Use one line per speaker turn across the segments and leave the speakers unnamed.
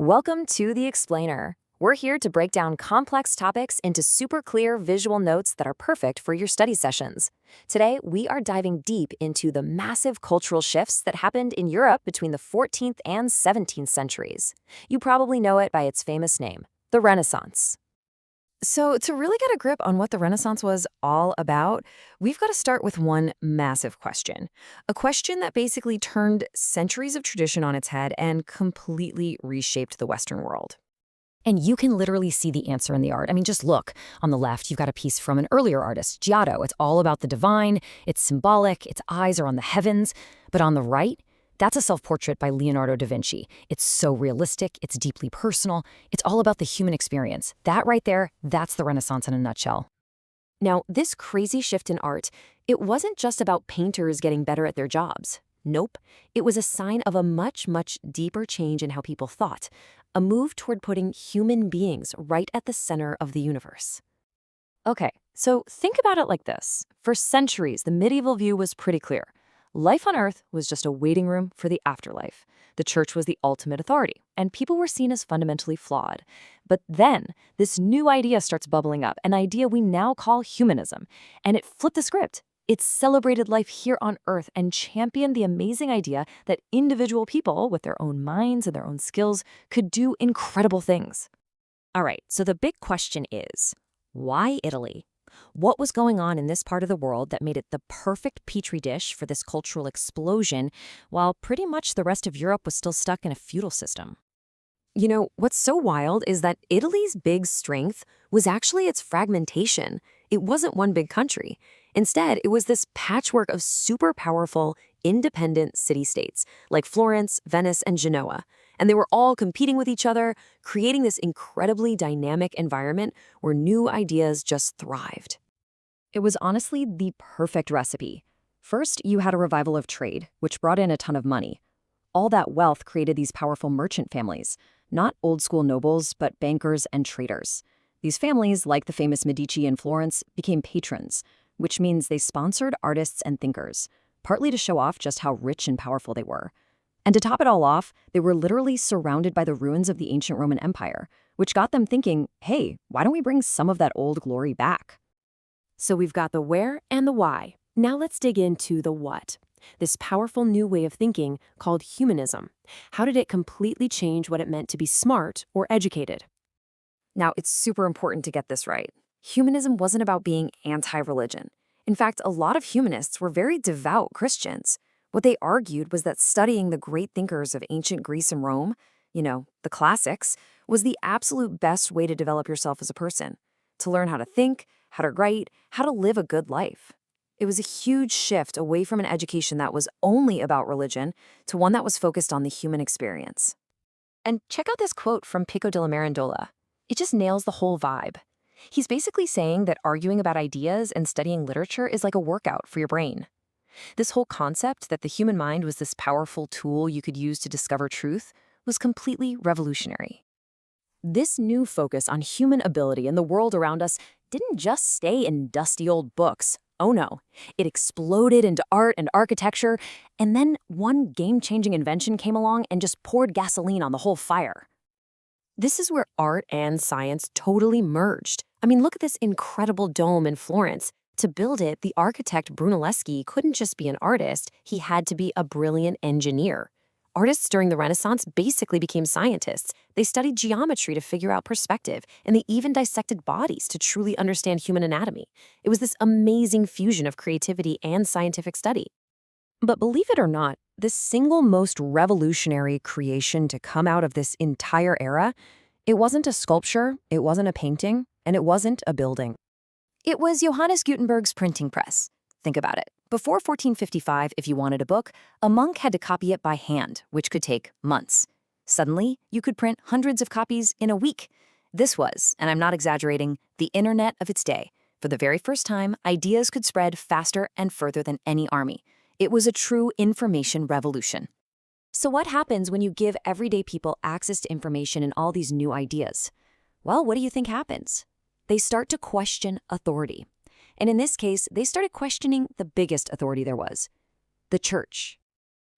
Welcome to The Explainer. We're here to break down complex topics into super clear visual notes that are perfect for your study sessions. Today, we are diving deep into the massive cultural shifts that happened in Europe between the 14th and 17th centuries. You probably know it by its famous name, the Renaissance. So, to really get a grip on what the Renaissance was all about, we've got to start with one massive question. A question that basically turned centuries of tradition on its head and completely reshaped the Western world.
And you can literally see the answer in the art. I mean, just look. On the left, you've got a piece from an earlier artist, Giotto. It's all about the divine, it's symbolic, its eyes are on the heavens. But on the right, that's a self-portrait by Leonardo da Vinci. It's so realistic, it's deeply personal, it's all about the human experience. That right there, that's the Renaissance in a nutshell.
Now, this crazy shift in art, it wasn't just about painters getting better at their jobs. Nope, it was a sign of a much, much deeper change in how people thought, a move toward putting human beings right at the center of the universe. Okay, so think about it like this. For centuries, the medieval view was pretty clear. Life on Earth was just a waiting room for the afterlife. The church was the ultimate authority, and people were seen as fundamentally flawed. But then, this new idea starts bubbling up, an idea we now call humanism, and it flipped the script. It celebrated life here on Earth and championed the amazing idea that individual people, with their own minds and their own skills, could do incredible things. All right, so the big question is, why Italy? What was going on in this part of the world that made it the perfect petri dish for this cultural explosion, while pretty much the rest of Europe was still stuck in a feudal system? You know, what's so wild is that Italy's big strength was actually its fragmentation. It wasn't one big country. Instead, it was this patchwork of super powerful, independent city-states, like Florence, Venice, and Genoa. And they were all competing with each other, creating this incredibly dynamic environment where new ideas just thrived.
It was honestly the perfect recipe. First, you had a revival of trade, which brought in a ton of money. All that wealth created these powerful merchant families, not old-school nobles, but bankers and traders. These families, like the famous Medici in Florence, became patrons, which means they sponsored artists and thinkers, partly to show off just how rich and powerful they were. And to top it all off, they were literally surrounded by the ruins of the ancient Roman Empire, which got them thinking, hey, why don't we bring some of that old glory back?
So we've got the where and the why. Now let's dig into the what. This powerful new way of thinking called humanism. How did it completely change what it meant to be smart or educated? Now, it's super important to get this right. Humanism wasn't about being anti-religion. In fact, a lot of humanists were very devout Christians. What they argued was that studying the great thinkers of ancient Greece and Rome, the classics, was the absolute best way to develop yourself as a person, to learn how to think, how to write, how to live a good life. It was a huge shift away from an education that was only about religion to one that was focused on the human experience. And check out this quote from Pico della Mirandola. It just nails the whole vibe. He's basically saying that arguing about ideas and studying literature is like a workout for your brain. This whole concept that the human mind was this powerful tool you could use to discover truth was completely revolutionary. This new focus on human ability in the world around us didn't just stay in dusty old books. Oh no, it exploded into art and architecture, and then one game-changing invention came along and just poured gasoline on the whole fire. This is where art and science totally merged. I mean, look at this incredible dome in Florence. To build it, the architect Brunelleschi couldn't just be an artist, he had to be a brilliant engineer. Artists during the Renaissance basically became scientists. They studied geometry to figure out perspective, and they even dissected bodies to truly understand human anatomy. It was this amazing fusion of creativity and scientific study. But believe it or not, the single most revolutionary creation to come out of this entire era, it wasn't a sculpture, it wasn't a painting, and it wasn't a building. It was Johannes Gutenberg's printing press. Think about it. Before 1455, if you wanted a book, a monk had to copy it by hand, which could take months. Suddenly, you could print hundreds of copies in a week. This was, and I'm not exaggerating, the internet of its day. For the very first time, ideas could spread faster and further than any army. It was a true information revolution. So what happens when you give everyday people access to information and all these new ideas? Well, what do you think happens? They start to question authority. And in this case, they started questioning the biggest authority there was, the church.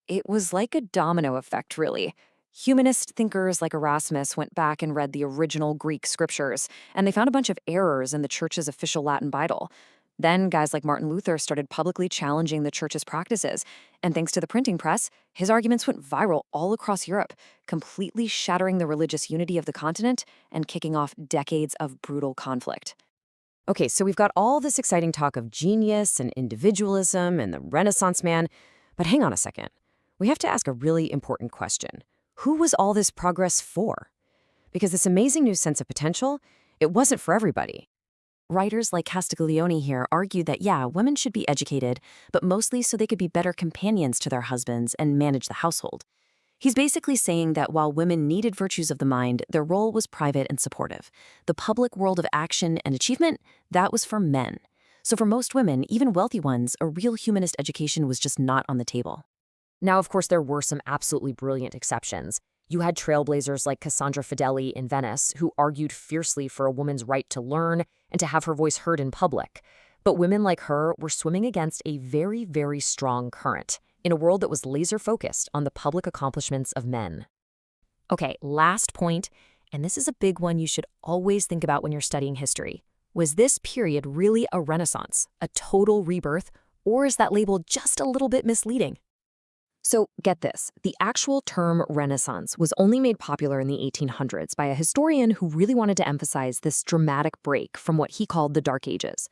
It was like a domino effect, really.
Humanist thinkers like Erasmus went back and read the original Greek scriptures, and they found a bunch of errors in the church's official Latin Bible. Then guys like Martin Luther started publicly challenging the church's practices, and thanks to the printing press, his arguments went viral all across Europe, completely shattering the religious unity of the continent and kicking off decades of brutal conflict. Okay, so we've got all this exciting talk of genius and individualism and the Renaissance man, but hang on a second. We have to ask a really important question. Who was all this progress for? Because this amazing new sense of potential, it wasn't for everybody. Writers like Castiglione here argue that, yeah, women should be educated, but mostly so they could be better companions to their husbands and manage the household. He's basically saying that while women needed virtues of the mind, their role was private and supportive. The public world of action and achievement, that was for men. So for most women, even wealthy ones, a real humanist education was just not on the table. Now, of course, there were some absolutely brilliant exceptions. You had trailblazers like Cassandra Fedeli in Venice, who argued fiercely for a woman's right to learn and to have her voice heard in public. But women like her were swimming against a very, very strong current in a world that was laser-focused on the public accomplishments of men. Okay, last point, and this is a big one you should always think about when you're studying history. Was this period really a renaissance, a total rebirth, or is that label just a little bit misleading? So get this, the actual term Renaissance was only made popular in the 1800s by a historian who really wanted to emphasize this dramatic break from what he called the Dark Ages.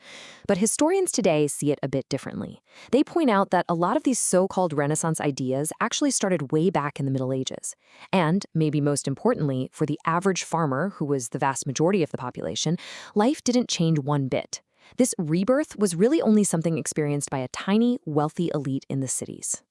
But historians today see it a bit differently. They point out that a lot of these so-called Renaissance ideas actually started way back in the Middle Ages. And, maybe most importantly, for the average farmer, who was the vast majority of the population, life didn't change one bit. This rebirth was really only something experienced by a tiny, wealthy elite in the cities.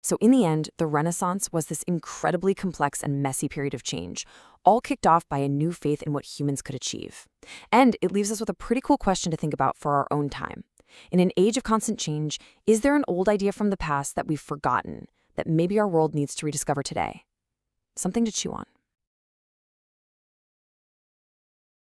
So in the end, the Renaissance was this incredibly complex and messy period of change, all kicked off by a new faith in what humans could achieve. And it leaves us with a pretty cool question to think about for our own time. In an age of constant change, is there an old idea from the past that we've forgotten, that maybe our world needs to rediscover today? Something to chew on.